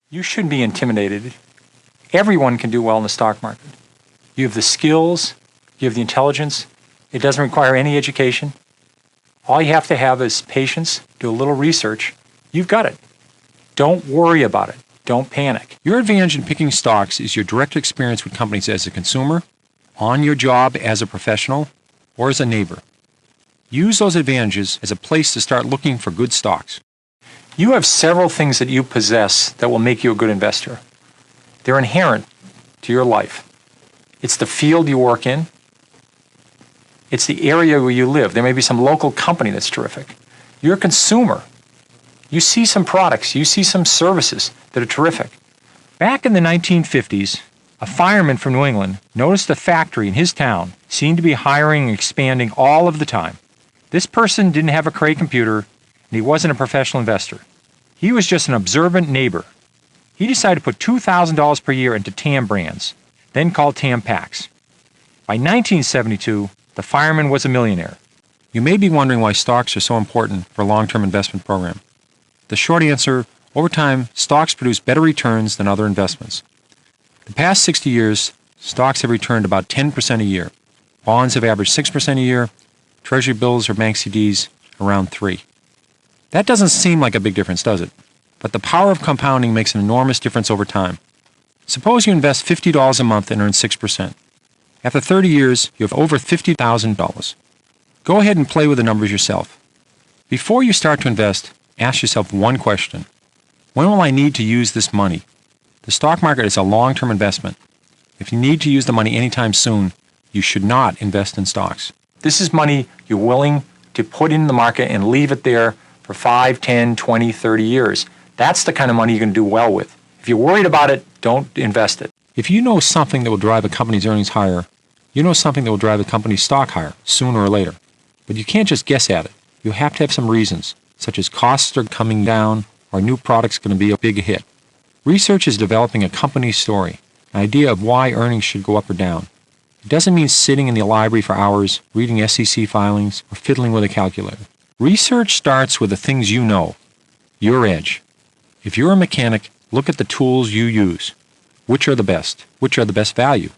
You shouldn't be intimidated. Everyone can do well in the stock market. You have the skills, you have the intelligence. It doesn't require any education. All you have to have is patience, do a little research. You've got it. Don't worry about it. Don't panic. Your advantage in picking stocks is your direct experience with companies as a consumer, on your job as a professional, or as a neighbor. Use those advantages as a place to start looking for good stocks. You have several things that you possess that will make you a good investor. They're inherent to your life. It's the field you work in. It's the area where you live. There may be some local company that's terrific. You're a consumer. You see some products, you see some services that are terrific. Back in the 1950s, a fireman from New England noticed a factory in his town seemed to be hiring and expanding all of the time. This person didn't have a Cray computer, and he wasn't a professional investor. He was just an observant neighbor. He decided to put $2,000 per year into TAM brands, then called TAM Packs. By 1972, the fireman was a millionaire. You may be wondering why stocks are so important for a long-term investment program. The short answer, over time, stocks produce better returns than other investments. The past 60 years, stocks have returned about 10% a year. Bonds have averaged 6% a year. Treasury bills or bank CDs around 3%. That doesn't seem like a big difference, does it? But the power of compounding makes an enormous difference over time. Suppose you invest $50 a month and earn 6%. After 30 years, you have over $50,000. Go ahead and play with the numbers yourself. Before you start to invest, ask yourself one question. When will I need to use this money? The stock market is a long-term investment. If you need to use the money anytime soon, you should not invest in stocks. This is money you're willing to put in the market and leave it there for 5, 10, 20, 30 years. That's the kind of money you're going to do well with. If you're worried about it, don't invest it. If you know something that will drive a company's earnings higher, you know something that will drive a company's stock higher, sooner or later. But you can't just guess at it. You have to have some reasons, such as costs are coming down or new products going to be a big hit. Research is developing a company's story, an idea of why earnings should go up or down. It doesn't mean sitting in the library for hours, reading SEC filings, or fiddling with a calculator. Research starts with the things you know, your edge. If you're a mechanic, look at the tools you use. Which are the best? Which are the best value?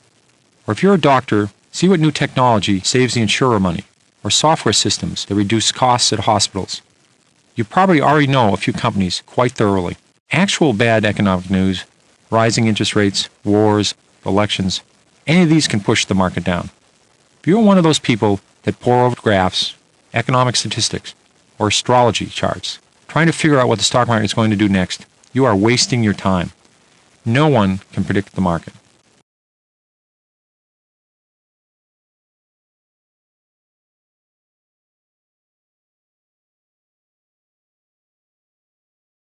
Or if you're a doctor, see what new technology saves the insurer money, or software systems that reduce costs at hospitals. You probably already know a few companies quite thoroughly. Actual bad economic news, rising interest rates, wars, elections, any of these can push the market down. If you're one of those people that pore over graphs, economic statistics, or astrology charts, trying to figure out what the stock market is going to do next, you are wasting your time. No one can predict the market.